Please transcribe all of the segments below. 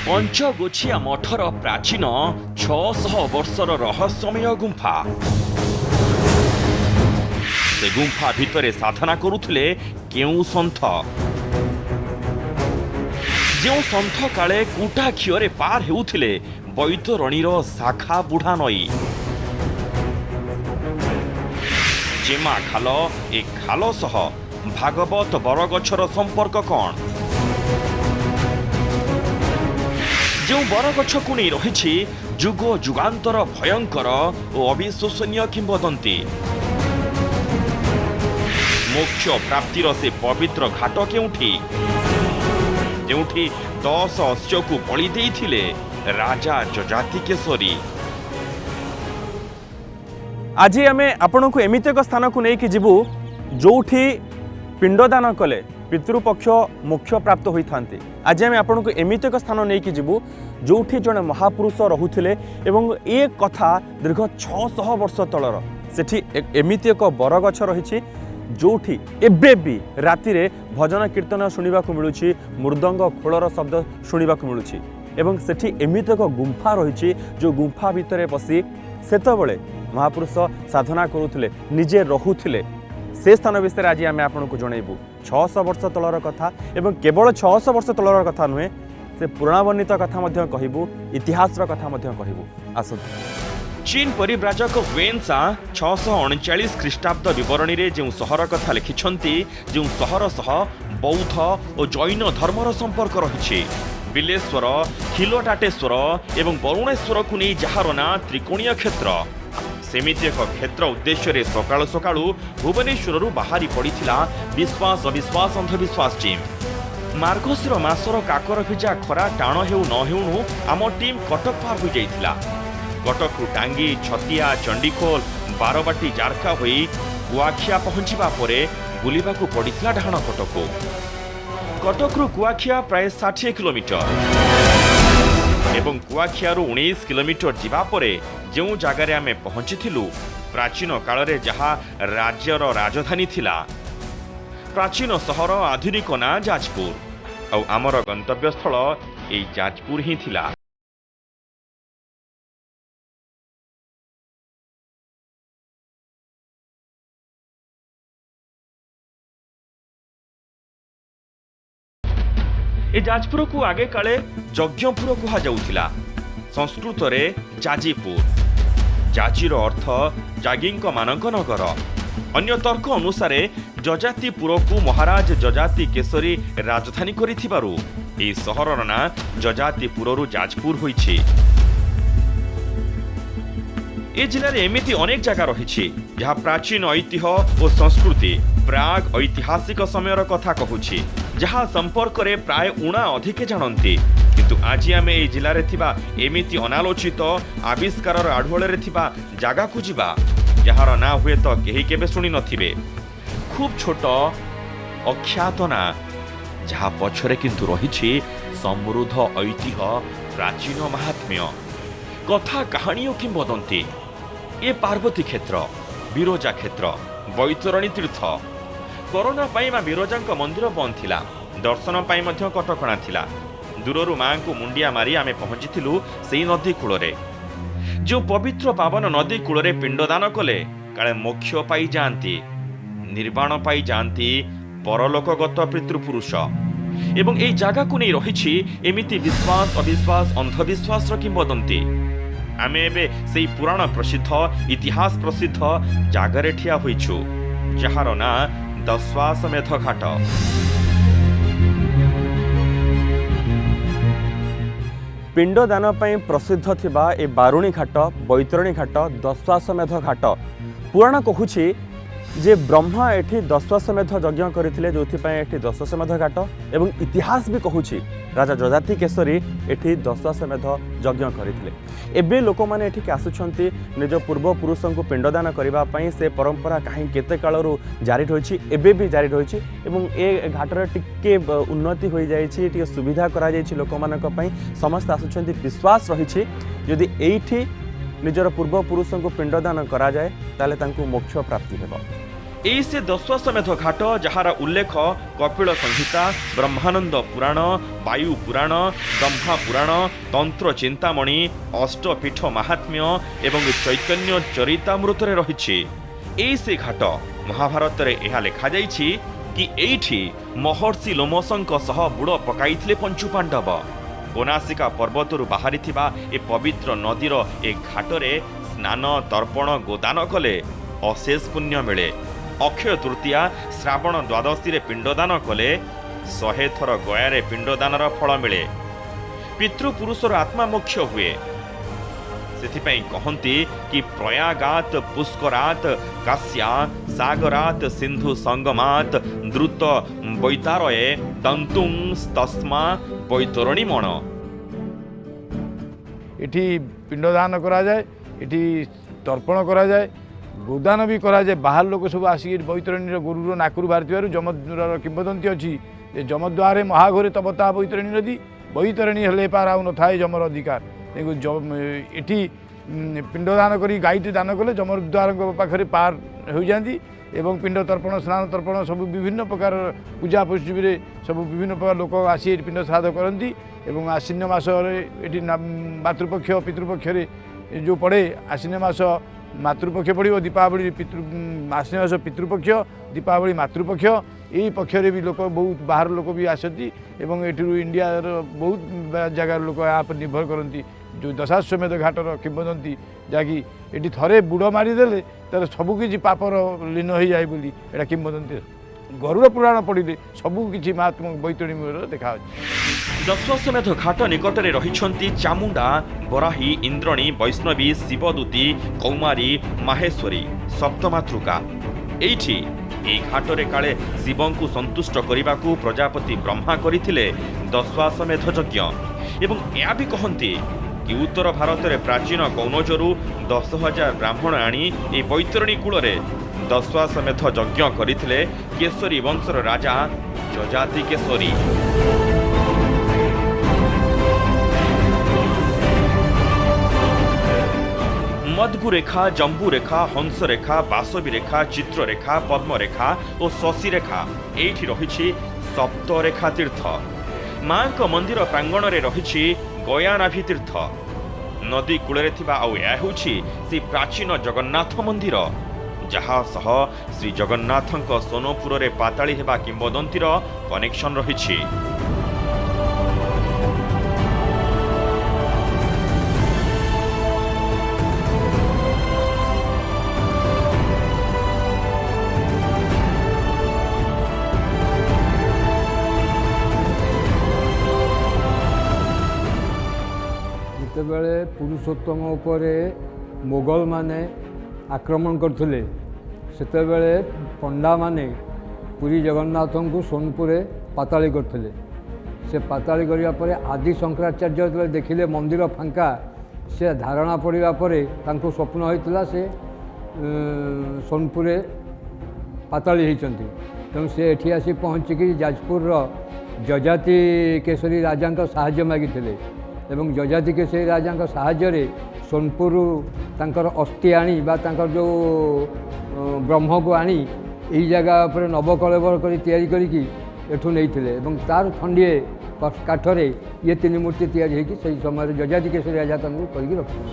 पंचगोछिया मठर प्राचीन 600 वर्षर रहस्यमय गुंफा। से गुंफा भितरे साधना करुथिले केउ संथ जो संथ काले कुटा खियरे पार हेउथिले बैतरणीर शाखा बुढ़ा नई जेमा खाल ए खाल सह भागवत बरगछर संपर्क कौन जो बरगछ को नहीं रही जुग जुगांतर भयंकर और अविश्वसनीय किंवदंती मोक्ष प्राप्तिर से पवित्र घाट केउठी जेउठी 10 अश्व को बलि देइथिले राजा जजाति केशरी। आज आमे आपण को एमित एक स्थान को नहीं कि जीवु जोठी पिंडदान कले पितृपक्ष मोक्ष प्राप्त होई थांती। आज आमे आपण को एमित एक स्थान नहीं कि जीवु जोठी जने महापुरुष रहुथिले एवं ए कथा दीर्घ 600 वर्ष तलर सेठी एमित एक बरगछ रही जोठी एबे भी राति रे भजन कीर्तन शुणा मिलूँ मृदंग खोलर शब्द शुणा मिलूँ एवं सेठी एमित एक गुंफा रही जो गुंफा भितर पशि सेतबले महापुरुष साधना करुले निजे रहुले से स्थान विषय आज आम आपको जनइबू 600 वर्ष तलर कथा एवं केवल 600 वर्ष तलर कथा नुहे से पुराणवर्णित कथा कहबू इतिहास कथा कहबू आसतु। चीन परिव्राजक वेन्सा 639 ख्रीष्टाब्द विवरणी रे जो सहर कथा लिखिछंती जो सहर सह बौद्ध और जैन धर्मर संपर्क रही बिलेश्वर खिलटाटेश्वर एवं वरुणेश्वर को नहीं जार ना त्रिकोणीय क्षेत्र सेमिति एक क्षेत्र उद्देश्य सकाळु सकाळु भुवनेश्वर बाहरी पड़िथिला विश्वास अविश्वास अंधविश्वास टीम। मार्गशीर मासर काकर भिजा खरा टाण हेउ न हेउनु आम टीम कटक पार हो जाइथिला। कटकु टांगी छतिया चंडीखोल बारबाटी जारका होई कुआखिया पहुंचीबा परे बुलिबाकु पड़िथिला ढाण कटकु। कटकरु कुआखिया प्राय 60 किलोमीटर एवं कुआखियारू 19 किलोमीटर जीवा परे जो जगार आमे पहुंचीथिलु प्राचीन काल रे जहा राज्यर राजधानी थिला प्राचीन सहर आधुनिक ना जाजपुर और आमर गंतव्य स्थल ए जाजपुर ही थिला। ए जाजपुर को आगे काले यज्ञपुर कहा जाउथिला संस्कृत रे जाजीपुर जाजीर अर्थ जागींक मानक नगर। अन्य तर्क अनुसार जजातिपुर को महाराज जजाति केशरी राजधानी करिथिबारु ए सहरर ना जजातिपुररु जाजपुर होइछि। ए जिले में एमिति अनेक जगह रही जहाँ प्राचीन ऐतिह्य और संस्कृति प्राग ऐतिहासिक समयर कथा कहूछि जहाँ संपर्क रे प्राय उणा अधिके जानती किंतु आज आम ए जिले में एमिति अनालोचित आविष्कार आढ़ुआल जगह को जीवा जार ना हुए तो कहीं केबे शुणी नथिबे खूब छोट अख्यात ना जहाँ पछरे किंतु रही समृद्ध ऐतिह्य प्राचीन महात्म्य कथा कहानी किंवदंती। ए पार्वती क्षेत्र बिरोजा क्षेत्र बैतरणी तीर्थ कोरोना पाई मां बिरोजा मंदिर बंद थिला दर्शन पाई मध्य कटकणा थिला दूररू मां को मुंडिया मारी आमे पहुंचीथिलु सेई नदी कूଳରେ जो पवित्र पावन नदी कूଳରେ पिंडदान कले काले मोक्ष पाई जाती निर्वाण पाई जाती परलोकगत पितृपुरुष एवं ए जगह को नहीं रही एमिति विश्वास अविश्वास अंधविश्वास किंवदंती। आमे एबे सेई पुराण प्रसिद्ध इतिहास प्रसिद्ध जगार ठिया होइछु जहार ना दशाश्वमेध घाट। पिंडदान पई प्रसिद्ध थिबा ए बारुणी घाट बैतरणी घाट दशाश्वमेध घाट पुराण कहूछि जे ब्रह्मा एठी दशाश्वमेध यज्ञ करथिले जोथिपाई एठी दशाश्वमेध घाट एवं इतिहास भी कहूछि राजा जजाति केशरी एठी दशाश्वमेध यज्ञ करथिले। एबे लोक माने एठी आसुछंती निज पूर्वपुरुषों को पिंडदान करबा पई से परंपरा काहे केते कालरू जारी रहिछि एबे भी जारी रहिछि एवं ए घाटर टिके उन्नति होई जाइछि टिके सुविधा करा जाइछि लोक मानक पई समस्त आसुछंती विश्वास रहिछि यदि एठी निजर पूर्वपुरुषों को पिंडदान करा जाए ताले तांको मोक्ष प्राप्ति हेबो। এই সে দশাশ্বমেধ ঘাট যাহার উল্লেখ কপিল সংহিতা, ব্রহ্মানন্দ পুরাণ, বায়ু পুরাণ, ব্রহ্মা পুরাণ, তন্ত্র চিন্তামণি, অষ্টপীঠ মাহাত্ম্য এবং চৈতন্য চরিতামৃতরে রয়েছে। এই সে ঘাট মহাভারতরে এহা লেখা যাইছি কি এইটি মহর্ষি লোমসଙ୍କ সহ বুড় পকাইଥିଲେ পঞ্চু পাଣ୍ଡବ। কোনাସିକା ପର୍ବତରୁ ବାହାରିଥିବା ଏ ପବିତ୍ର ନଦୀର ଏ ଘାଟରେ ସ୍ନାନ ତର୍ପଣ ଗୋଦାନ କଲେ ଅଶେଷ ପୁଣ୍ୟ ମିଳେ। ଅକ୍ଷୟ ତୃତୀୟା ଶ୍ରାବଣ ଦ୍ୱାଦଶୀରେ ପିଣ୍ଡଦାନ କଲେ 100 ଥର ଗୟାରେ ପିଣ୍ଡଦାନର ଫଳ ମିଳେ। ପିତୃପୁରୁଷର ଆତ୍ମା ମୋକ୍ଷ ହୁଏ। ସେଥିପାଇଁ କହନ୍ତି କି ପ୍ରୟାଗାତ ପୁଷ୍କରାତ କାଶ୍ୟା ସାଗରାତ ସିନ୍ଧୁ ସଙ୍ଗମାତ ଦ୍ରୁତ ବୈତାରଏ ଦନ୍ତୁଂ ତସ୍ମା ବୈତରଣୀ ମଣ। এটি পিণ্ডদান করা যায়, এটি তর্পণ করা যায়, গোদান বি করা যায়। বাহার লোক সব আসিকি বৈতরণীর গরুর নাকুর বাহার যমদ্বার কিংবদন্তী অছি যে যমদ্বারে মহাঘরে তবতা বৈতরণী নদী, বৈতরণী হলে পার আউ নথায় যমর অধিকার। এটি পিণ্ডদান করি গাইটি দান কলে যমদ্বার পাখে পার হয়ে যাতে এবং পিণ্ড তর্পণ স্নান তর্পণ সব বিভিন্ন প্রকার পূজা পৃথিবীরে সব বিভিন্ন প্রকার লোক আসি এটি পিণ্ড শ্রাদ্ধ করতে এবং আশ্বিন মাসরে এটি মাতৃপক্ষ পিতৃপক্ষরে যে পড়ে আশ্বিন মাস মাতৃপক্ষ পড়ব, দীপাবলি আশ্বিন মাস পিতৃপক্ষ, দীপাবলি মাতৃপক্ষ। এই পক্ষরে বি লোক বহুত বাহার লোক বি আসতি এবং এটি ইন্ডিয়ার বহুত জায়গার লোক উপরে নির্ভর করতে। যে দশাশ্বমেধ ঘাটর কিংবদন্তী যাকি এটি থরে বুড় মারিদেলে তার সবুকিছি পাপর লীন হয়ে যায় বলি এটা কিংবদন্তী। গরুড় পুরাণ পড়িলে সবুকিছি মহাত্মা বৈতরণী দেখা হচ্ছে। দশাশ্বমেধ ঘাট নিকটরে রহিছন্তি চামুণ্ডা, বরাহী, ইন্দ্রণী, বৈষ্ণবী, শিবদূতী, কৌমারী, মাহেশ্বরী, সপ্তমাতৃকা। এইটি এই ঘাটরে কালে শিবଙ୍କୁ সন্তুষ্ট করিবাকু প্রজাপতি ব্রহ্মা করিଥିଲେ দশাশ্বমেধ যজ্ঞ। এবং ଏହା ବି କହନ୍ତି କି ଉତ୍ତର ଭାରତରେ ପ୍ରାଚୀନ କୌନଜରୁ 10,000 ବ୍ରାହ୍ମଣ ଆଣି ଏହି ବୈତରଣୀ କୂଳରେ ଦଶାଶ୍ୱମେଧ ଯଜ୍ଞ କରିଥିଲେ କେଶରୀ ବଂଶର ରାଜା ଯଯାତି କେଶରୀ। मद्गु रेखा, जम्बू रेखा, हंस रेखा, बासवी रेखा, चित्ररेखा, पद्मरेखा और शशि रेखा एठी रही सप्तरेखा तीर्थ। माँ मंदिर प्रांगण में रही गयानाभि तीर्थ। नदी कूल से प्राचीन जगन्नाथ मंदिर जहाँ सह श्री जगन्नाथ सोनपुर में पाताली हेबा किंवदंतीर कनेक्शन रही। ଯେତେବେଳେ ପୁରୁଷୋତ୍ତମ ଉପରେ ମୋଗଲ ମାନେ ଆକ୍ରମଣ କରୁଥିଲେ ସେତେବେଳେ ପଣ୍ଡାମାନେ ପୁରୀ ଜଗନ୍ନାଥଙ୍କୁ ସୋନପୁରରେ ପାତାଳି କରିଥିଲେ। ସେ ପାତାଳି କରିବା ପରେ ଆଦି ଶଙ୍କରାଚାର୍ଯ୍ୟ ଯେତେବେଳେ ଦେଖିଲେ ମନ୍ଦିର ଫାଙ୍କା, ସେ ଧାରଣା ପଡ଼ିବା ପରେ ତାଙ୍କୁ ସ୍ୱପ୍ନ ହୋଇଥିଲା ସେ ସୋନପୁରରେ ପାତାଳି ହୋଇଛନ୍ତି। ତେଣୁ ସେ ଏଠି ଆସି ପହଞ୍ଚିକି ଯାଜପୁରର ଯଯାତି କେଶରୀ ରାଜାଙ୍କ ସାହାଯ୍ୟ ମାଗିଥିଲେ ଏବଂ ଯଯାତି କେଶରୀ ରାଜାଙ୍କ ସାହାଯ୍ୟରେ ସୋନପୁରରୁ ତାଙ୍କର ଅସ୍ଥି ଆଣି ବା ତାଙ୍କର ଯେଉଁ ବ୍ରହ୍ମକୁ ଆଣି ଏହି ଜାଗା ଉପରେ ନବକଳେବର କରି ତିଆରି କରିକି ଏଠୁ ନେଇଥିଲେ ଏବଂ ତାର ଖଣ୍ଡିଏ କାଠରେ ଇଏ ତିନି ମୂର୍ତ୍ତି ତିଆରି ହୋଇକି ସେହି ସମୟରେ ଯଯାତି କେଶରୀ ରାଜା ତାଙ୍କୁ କରିକି ରଖିଥିଲେ।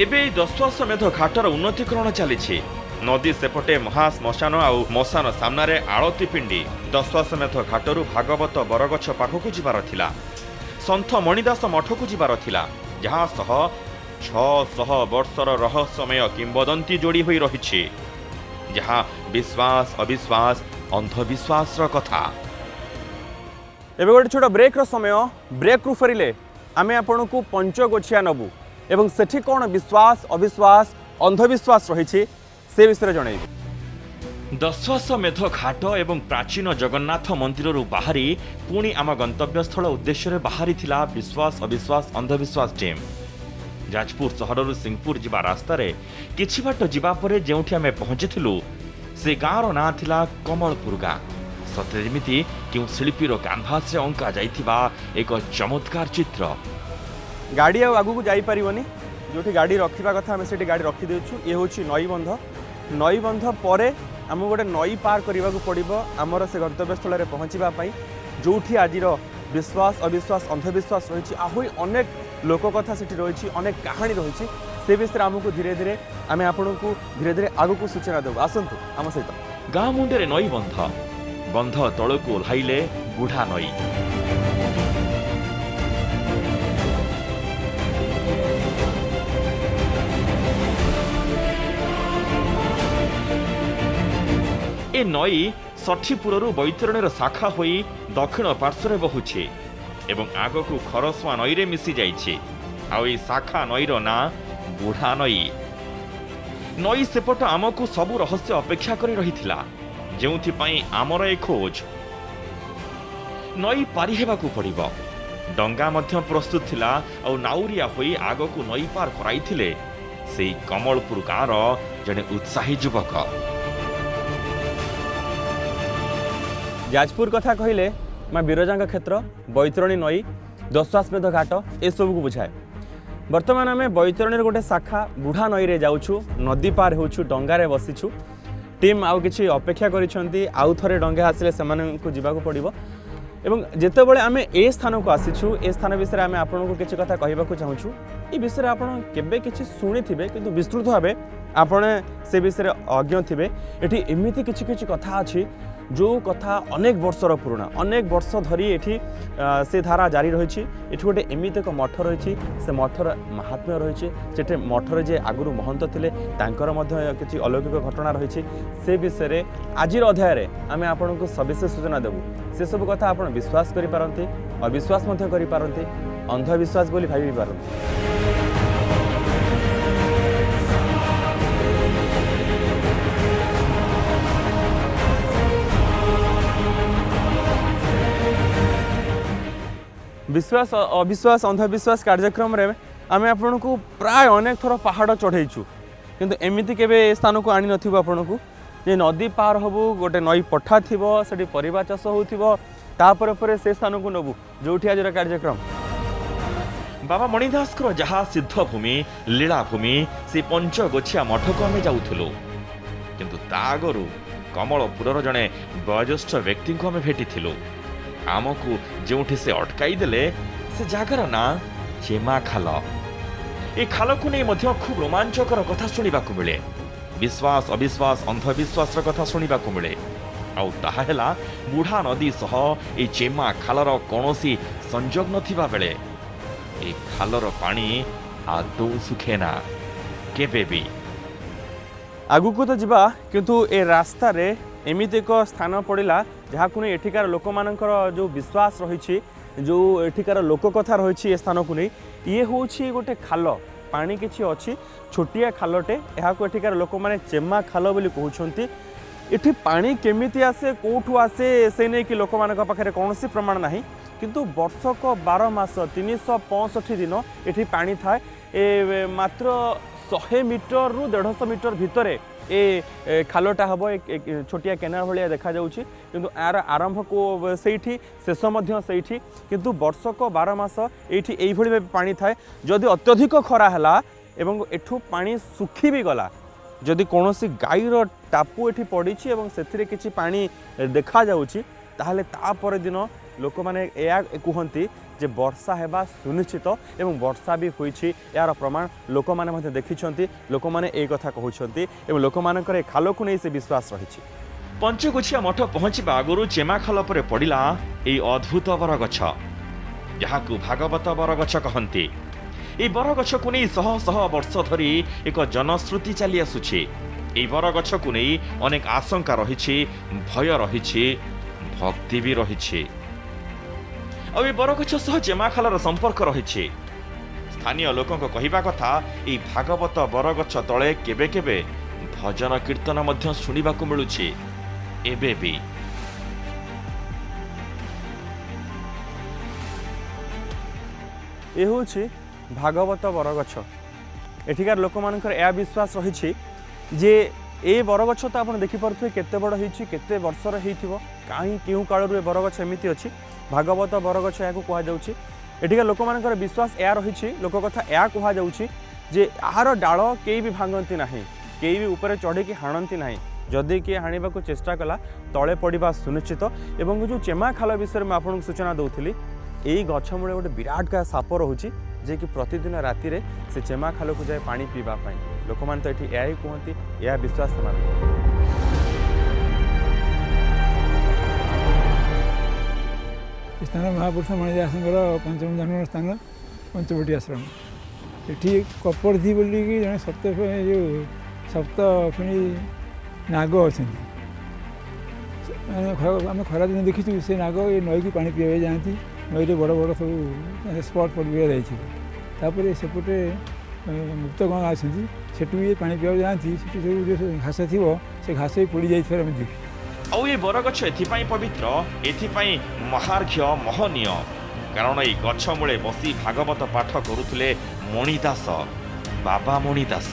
ଏବେ ଏହି ଦଶାଶ୍ୱମେଧ ଘାଟର ଉନ୍ନତିକରଣ ଚାଲିଛି। ନଦୀ ସେପଟେ ମହାଶ୍ମଶାନ ଆଉ ମଶାନ ସାମ୍ନାରେ ଆଳତି ପିଣ୍ଡି। ଦଶାଶ୍ୱମେଧ ଘାଟରୁ ଭାଗବତ ବରଗଛ ପାଖକୁ ଯିବାର ଥିଲା, ସନ୍ଥ ମଣିଦାସ ମଠକୁ ଯିବାର ଥିଲା, ଯାହା ସହ 600 ବର୍ଷର ରହସ୍ୟମୟ କିମ୍ବଦନ୍ତୀ ଯୋଡ଼ି ହୋଇ ରହିଛି, ଯାହା ବିଶ୍ୱାସ ଅବିଶ୍ୱାସ ଅନ୍ଧବିଶ୍ୱାସର କଥା। ଏବେ ଗୋଟେ ଛୋଟ ବ୍ରେକ୍ର ସମୟ। ବ୍ରେକ୍ରୁ ଫେରିଲେ ଆମେ ଆପଣଙ୍କୁ ପଞ୍ଚଗୋଛିଆ ନେବୁ ଏବଂ ସେଠି କ'ଣ ବିଶ୍ୱାସ ଅବିଶ୍ୱାସ ଅନ୍ଧବିଶ୍ୱାସ ରହିଛି ସେ ବିଷୟରେ ଜଣାଇବୁ। ଦଶାଶ୍ୱମେଧ ଘାଟ ଏବଂ ପ୍ରାଚୀନ ଜଗନ୍ନାଥ ମନ୍ଦିରରୁ ବାହାରି ପୁଣି ଆମ ଗନ୍ତବ୍ୟସ୍ଥଳ ଉଦ୍ଦେଶ୍ୟରେ ବାହାରିଥିଲା ବିଶ୍ୱାସ ଅବିଶ୍ୱାସ ଅନ୍ଧବିଶ୍ୱାସ ଟିମ୍। ଯାଜପୁର ସହରରୁ ସିଂପୁର ଯିବା ରାସ୍ତାରେ କିଛି ବାଟ ଯିବା ପରେ ଯେଉଁଠି ଆମେ ପହଞ୍ଚିଥିଲୁ ସେ ଗାଁର ନାଁ ଥିଲା କମଳପୁର ଗାଁ। ସତେ ଯେମିତି କେଉଁ ଶିଳ୍ପୀର କ୍ୟାନଭାସରେ ଅଙ୍କା ଯାଇଥିବା ଏକ ଚମତ୍କାର ଚିତ୍ର। ଗାଡ଼ି ଆଉ ଆଗକୁ ଯାଇପାରିବନି, ଯେଉଁଠି ଗାଡ଼ି ରଖିବା କଥା ଆମେ ସେଠି ଗାଡ଼ି ରଖିଦେଉଛୁ। ଇଏ ହେଉଛି ନଈବନ୍ଧ। ନଈବନ୍ଧ ପରେ आम गोटे नई पार करने को पड़ो आमर से गंतव्यस्थल में पहुँचापी जो आज विश्वास अविश्वास अंधविश्वास रही आहरी अनेक लोक कथा से रही अनेक कहानी रही से विषय आमको धीरे धीरे आम आपण को धीरे धीरे आगक सूचना देव आसतु आम सहित गाँ मुंडे नई बंध बंध तलू ओह्लाइले बुढ़ा नई ए नई षठीपुरु बैतरणीर शाखा होई दक्षिण पार्श्वर बहुछे एवं आगकू खरसुआ नई रे मिसी जाइछे आउ ए शाखा नईर ना बुढ़ा नई नई सेपट आमको सबु रहस्य अपेक्षा करी रहिथिला जेउथिपाई आमर ए खोज नई पारि हेबाकू पड़िबो डंगा मध्य प्रस्तुत थिला आउ नाउरिया होई आगकू नई पार कराइथिले सेई कमलपुर गाँर जने उत्साही युवक जाजपुर कथा कहले माँ विरजा क्षेत्र बैतरणी नई दशाश्वेध घाट ए सब को बुझाए बर्तमान आम बैतरणी गोटे शाखा बुढ़ा नई रे जाऊँ नदी पार होचु डंगारे बसीचु टीम आउ किछि अपेक्षा करिसेंती आउ थरे डंगा आसिले सेमानकु जिबाकू पड़िबो एवं जेतेबेले आम ए स्थान को आसीछु ए स्थान विषय आम आपनको किछि कथा कहबाकू चाहूछु ए विषय आपण केबे किछि सुनिथिबे किंतु विस्तृत भाबे आपण से विषय अज्ञ थिबे एठी एमिति किछि किछि कथा अछि जो कथा अनेक वर्षर पुराणा अनेक वर्ष धरी एठी से धारा जारी रही एठी गोटे एमिति एक मठ रही से मठर महात्म्य रही सेठे मठर जे आगुरु महंत थिले तांकर मध्य किछि अलौकिक घटना रही से विषय आज अध्याय आम आपको सविशेष सूचना देबू से सब कथा आप विश्वास करि पारंती अविश्वास मध्य करि पारंती अंधविश्वास बोली भाबी पारंती विश्वास अविश्वास अंधविश्वास कार्यक्रम रे आम आपन को प्राय अनेक थर पहाड़ चढ़ाईचु किंतु एमिति केबे स्थान को आनी नथिबो आपन को जे नदी पार हबु गोटे नई पठा थिबो सेठी परिबा चाष होउथिबो तापर परे से स्थान को नबु जोठी आज कार्यक्रम बाबा मणिदास जहा सिद्ध भूमि लीला भूमि से पंचगोछिया मठ को आम जाऊलु किंतु तागरु कमलपुरर जड़े वयोज्येष्ठ व्यक्ति को आम भेटी आमको जोठी से अटकाई देले से जगार ना चेमा खाल ए खाल को नहीं मध्य खूब रोमांचकर कथा शुणा मिले विश्वास अविश्वास अंधविश्वास कथा शुणा मिले आउ ताहा हेला बुढ़ा नदी सह ए चेमा खालर कौनसी संजोग नथिबा बेले ए खालर पानी आदौ सुखेना केबे भी आगु तो जीवा किंतु ए रास्ता रे एमिति एक स्थान पड़ा जहाँ को एठिकार लोक मानकर जो विश्वास रही जो एठिकार लोक कथा रही ए स्थान को नहीं ये हूँ गोटे खाल पानी किछि अच्छी छोटिया खालटे यहाँ एठिकार लोक मैंने चेमा खाल बोली कहते इठी पानी केमिति आसे कौठू आसे से नहीं कि लोक मान पाखे कौन प्रमाण ना किंतु वर्षक 12 मास 365 दिन एठी पानी थाए ए मात्र 100 मीटर रु 150 मीटर भितर ए खालटा हम एक छोटिया केनाल भाया देखा जाउछि किंतु यार आरंभ को सेठी शेष मध्य सेठी किंतु वर्षक 12 मास एठी एई भली पानी थाए जदि अत्यधिक खरा हला एवं एठू पानी सुखी भी गला जदि कोनोसी गाईर टापू एठी पड़िछि एवं सेथिरे किछि पानी देखा जाउछि ताहले ता पर दिन लोक माने एया कहंती जे वर्षा हेबा सुनिश्चित एवं वर्षा भी होइछि यार प्रमाण लोक माने मध्ये देखिछंती लोक माने ए कथा कहउछंती एवं लोक मानकर खाल को नहीं से विश्वास रहिछि पंचगोछिया मठ पहुँचवा आगुरु चेमा खाल पर पड़िला ए अद्भुत बरगछ जहाकू भागवत बरगछ कहंती ए बरगछ को नहीं शह शह वर्ष धरी एक जनश्रुति चली आसुछि ए बरगछ को नहीं अनेक आशंका रहिछि भय रहिछि भक्ति भी रहिछि अब बरगछ सह चेमा खालर संपर्क रही स्थानीय लोकों कहवा कथा ये भागवत बरगछ तले केबे केबे भजन कीर्तन मध्य शुणा मिलुछि एबे भी ये हूँ भागवत बरगछ एठिकार लोक मानकर यह विश्वास रही जे ए बरगछ तो आप देखिपे केते बड़ होती केते वर्षर हो कहीं क्यों कालू ए बरगछ एमती अच्छी भागवत बरगछ या कहुच्छी एठिकार लोक मानकर विश्वास या रही लोक कथा या कहुच्छी जे यार डाल कई भी भांगती ना कई भी ऊपर चढ़ी हाणती ना जदि किए हाणिबा को चेष्टा कला तले पड़ा सुनिश्चित। एवं जो चेमा खाल विषय में आपको सूचना दूसरी यही गछ मूले गोटे विराट का साप रोचे जे कि प्रतिदिन राति रे से चेमा खाल को जाए पानी पीवा लोक मैंने तो ये ही कहती यह विश्वास स्थान महापुरुष मणिदास पंचम जन्म स्थान पंचवटी आश्रम ये कपड़धी बोल जड़े जो सप्त फिणी नाग अच्छा आम खरा दिन देखी से नाग ये नई की पानी पीवा जाती नई बड़ बड़ सब स्पट पड़ा जापर सेपटे मुक्त गण अच्छी से भी पानी पीवा जाती सब जो घास थी से घास भी पोड़ जाए आम देखी ଆଉ ଏ ବରଗଛ ଏଥିପାଇଁ ପବିତ୍ର ଏଥିପାଇଁ ମହାର୍ଘ୍ୟ ମହନୀୟ କାରଣ ଏଇ ଗଛ ମୂଳେ ବସି ଭାଗବତ ପାଠ କରୁଥିଲେ ମଣିଦାସ ବାବା ମଣିଦାସ।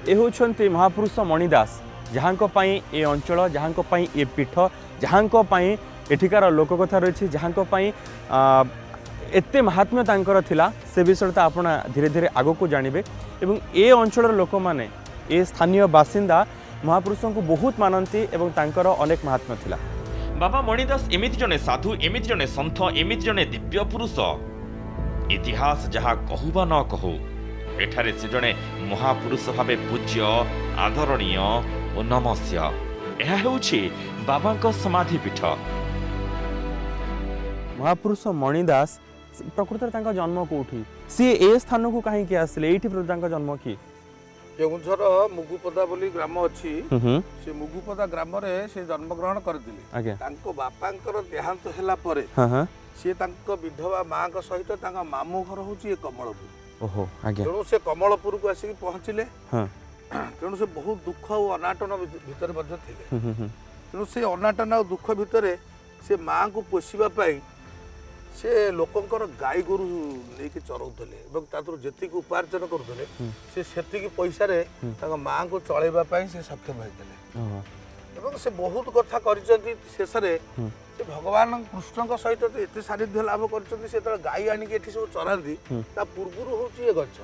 ଏ ହେଉଛନ୍ତି ମହାପୁରୁଷ ମଣିଦାସ ଯାହାଙ୍କ ପାଇଁ ଏ ଅଞ୍ଚଳ ଯାହାଙ୍କ ପାଇଁ ଏ ପୀଠ ଯାହାଙ୍କ ପାଇଁ ଏଠିକାର ଲୋକକଥା ରହିଛି ଯାହାଙ୍କ ପାଇଁ ଏତେ ମହାତ୍ମ୍ୟ ତାଙ୍କର ଥିଲା ସେ ବିଷୟରେ ତ ଆପଣ ଧୀରେ ଧୀରେ ଆଗକୁ ଜାଣିବେ। ଏବଂ ଏ ଅଞ୍ଚଳର ଲୋକମାନେ ଏ ସ୍ଥାନୀୟ ବାସିନ୍ଦା महापुरुषों को बहुत मानती एवं तांकर अनेक महात्म्य थिला। बाबा मणिदास एमिति जने साधु एमिति जने संत एमिति जने दिव्य पुरुष इतिहास जहा कहूबा न कहू एठारे से जने महापुरुष भावे पूज्य आदरणीय और नमस्य। यह हेउछि बाबांक समाधि पीठ। महापुरुष मणिदास प्रकृत तांका जन्म कोठी सी ए स्थान को कहीं के आसले एठी तांका जन्म की केउझर मुगुपदा बोली ग्राम अच्छी से मुगुपदा ग्राम रे से जन्मग्रहण करथिले तांको बापांकर देहांत हैला परे से तांको विधवा मां का सहित तांका मामू घर होची ए कमलपुर। ओहो आगे तेणु से कमलपुर को आसी पहुंचिले तेणु से बहुत दुख और अनाटन भितर मध्य थिले तेणु से अनाटन और दुख भितर से मां को पोषिबा पाई से लोकंकर गाई गोरु लेके चरौले जी उपार्जन करुले से पैसा माँ को चलैबा से सक्षम होते से बहुत कथा शेष से भगवान कृष्ण सहित एत सानिध्य लाभ कर गाई आनिक सब चराती पूर्व हूँ ये गच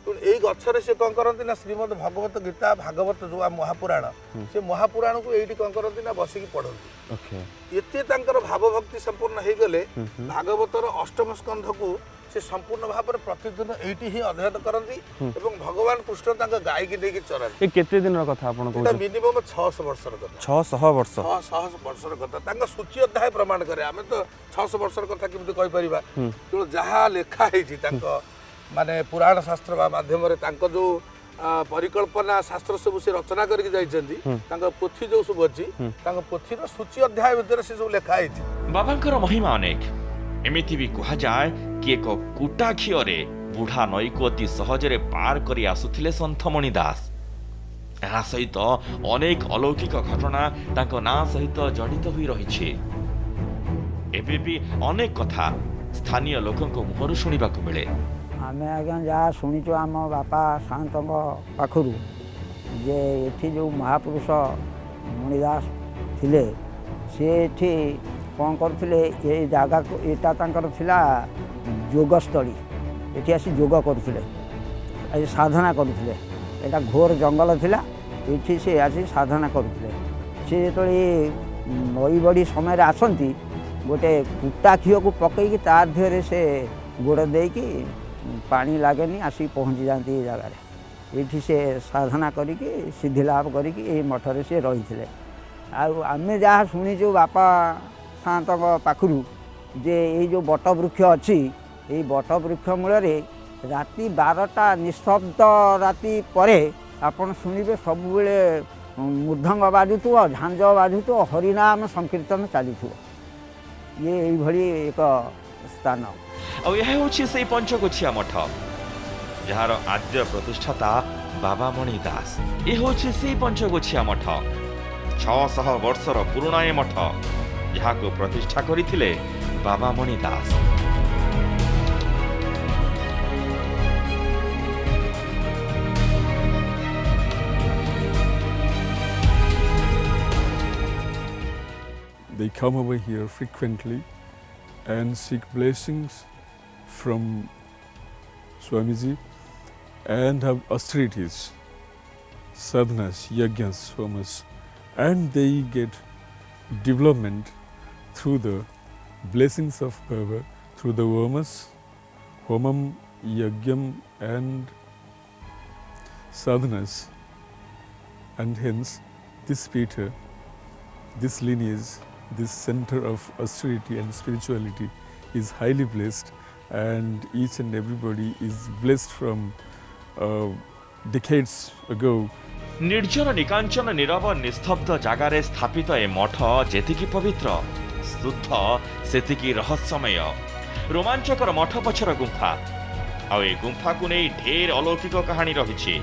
तो यही गचर से कौन करती ना श्रीमद भगवत गीता भागवत जो महापुराण से महापुराण को ये कौन करती ना बसिकी पढ़ती एते भावभक्ति संपूर्ण हो गले भागवतर अष्टम स्कंध को से संपूर्ण भाव में प्रतिदिन एटी ही अध्ययन करती एवं भगवान कृष्ण गाय की लेके चराती। केते दिन कथा आपण कहू मिनिमम 600 वर्षर कथा 600 वर्ष 600 वर्षर कथा सूची अध्याय प्रमाण करे आमे तो 600 वर्षर कथा केमति कहि परिबा तो जहा लेखा हेछि माने पुराण शास्त्र माध्यम जो परिकल्पना शास्त्र सब से रचना करके जाइछन्ती पोथी जो सब अछि पोथीर सूची अध्याय भीतर से सब लेखा है। बाबांकर महिमा अनेक एमिति भी कहा जाए कि एक कुटा खियरे बुढ़ा नई को अति सहजरे पार करी आसुथिले संत मणिदास। ଏହା ସହିତ ଅନେକ अलौकिक घटना ତାଙ୍କ ନାଁ ସହିତ ଜଡ଼ିତ ହୋଇ ରହିଛି। ଏବେ ବି ଅନେକ କଥା ସ୍ଥାନୀୟ ଲୋକଙ୍କ ମୁହଁରୁ ଶୁଣିବାକୁ ମିଳେ। आमे आज्ञा जहाँ शुणीचु आम बापा सात पाखु जे ये जो महापुरुष मणिदास थिले सी कौन करते ये जगह को यहाँ योगस्थली ये आसी योग करते साधना करते यहाँ घोर जंगल थिला ये से आसी साधना करते सी जो नई बड़ी समय आसती गोटे कुटा घीओ को पकईकि तार देहरे से गोड़ देकी पानी लागेनी आसिक पहुँची जाती ये जगह ये से साधना करी सिद्धि लाभ करी मठरे से रही थे। आम जहाँ शुणीचु बापा सात पाखु जे ये जो बट वृक्ष अच्छी ये बट वृक्ष मूल राति 12टा निशब्द राति परे आपन शुणिबे सबुबले मृदंग बाजुथुव झांझ बाजुथुव हरिनाम संकीर्तन चली ये भली एक स्थान। और यह होछि से पंचकोछिया मठ जार आद्य प्रतिष्ठाता बाबा मणिदास। ये होछि से पंचकोछिया मठ 600 वर्षर पुराणा ए मठ जहाँ को प्रतिष्ठा करथिले बाबा मणिदास। They come over here frequently and seek blessings from Swamiji and have austerities. sadhanas, yajnas, homas, and they get development through the blessings of Baba, through the homas, homam, yajnam, and sadhanas, and hence this Peter, this lineage, this center of austerity and spirituality is highly blessed, and each and everybody is blessed from decades ago. निर्जन निकांचन नीरव निस्तब्ध जगार स्थापित ए मठ जेतिकी पवित्र शुद्ध सेतिकी रहस्यमय रोमांचकर मठ पछर गुंफा आ ए गुंफा को नहीं ढेर अलौकिक कहानी रही।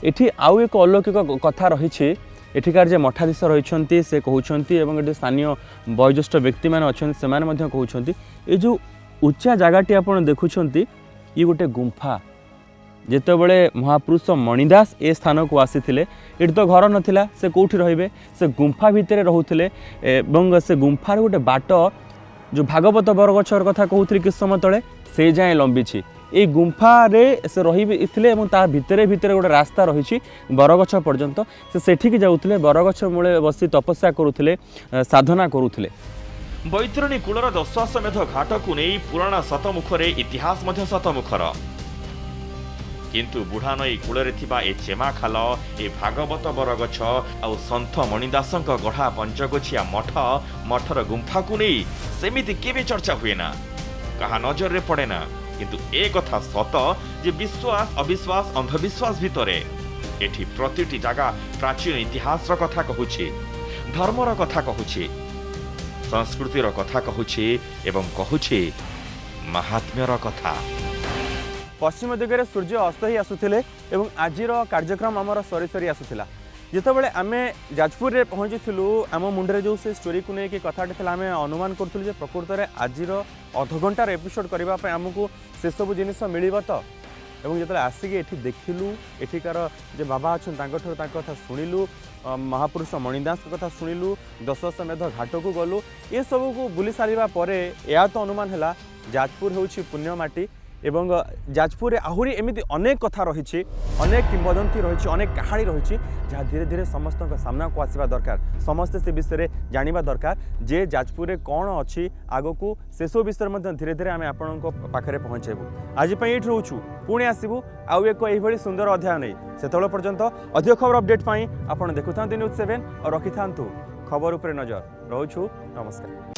एठी आउ एक अलौकिक कथा रही। एठिकार जे मठाधीश रही से कहते एवं स्थानीय वयोज्येष्ठ व्यक्ति मैंने अच्छा से कहते ये जो उच्चा जगहटी आप देखुं ये गोटे गुंफा जितेबले महापुरुष मणिदास ए स्थान को आसी ये तो घर नाला से कौटी रे से गुंफा भितर रोते से गुंफार गोटे बाट जो भागवत बरगछर कथा कहते किस समय तले से जाए लंबी ये गुंफा रे से रही भितर भितर गोटे रास्ता रही बरगछ पर्यंत से सेठिकी जाऊे बरगछ मूले बसी तपस्या करुले साधना करुले। बैतरणी कूलर दशाश्वमेध घाट को नहीं पुराण शतमुखरे इतिहास मध्य शतमुखर किंतु बुढ़ा नई कूलरे थिबा ए चेमा खाल ए भागवत बरगछ आउ सन्थ मणिदासंक गढ़ा पंचगछिया मठ मठर गुंफा को नहीं सेमिति केबे चर्चा हुए ना कहा नजर रे पड़े ना किंतु ए कथा सत जे विश्वास अविश्वास अंधविश्वास भितरे एठी प्रतिटी जगह प्राचीन इतिहास कथा कहूछि धर्मर कथा कहूछि संस्कृतिर कथा कहूछि एवं कहूछि महात्म्यर कथा। पश्चिम दिगरे सूर्य अस्त ही आसुथिले एवं आजिर कार्यक्रम आमर सरी सरी आसुथिला जितेबाला आम जाजपुर में पहुँचीलु आम मुंडे जो से स्टोरी को लेकिन कथाटी आम अनुमान करूँ प्रकृत में आज अध घंटार एपिसोड करने आमको से सब जिन मिल तो जो आसिक ये देखिलु एठिकार जे बाबा अच्छा कथा शुणिलु महापुरुष मणिदास कथा शुणिलु दशाश्वमेध घाट को गलु ये सब को बुली सारा पर यह तो अनुमान है जाजपुर हूँ पुण्यमाटी एवं जाजपुर आहुरी एमती अनेक कथा रही अनेक किंवदंती रही अनेक कहानी रही जहाँ धीरे धीरे समस्त सामना को आसवा दरकार समस्ते से विषय जाना दरकार जे जाजपुर कौन अच्छी आग को से सब विषय धीरे धीरे आम आपण पाखे पहुँचेबू आज ये रोचु पुणी आसबू आउ एक यही सुंदर अध्याय नहीं से पर्यंत अधिक खबर अपडेट पाई आप देखुता न्यूज 7 और रखि था खबर उपर नजर रोचु। नमस्कार।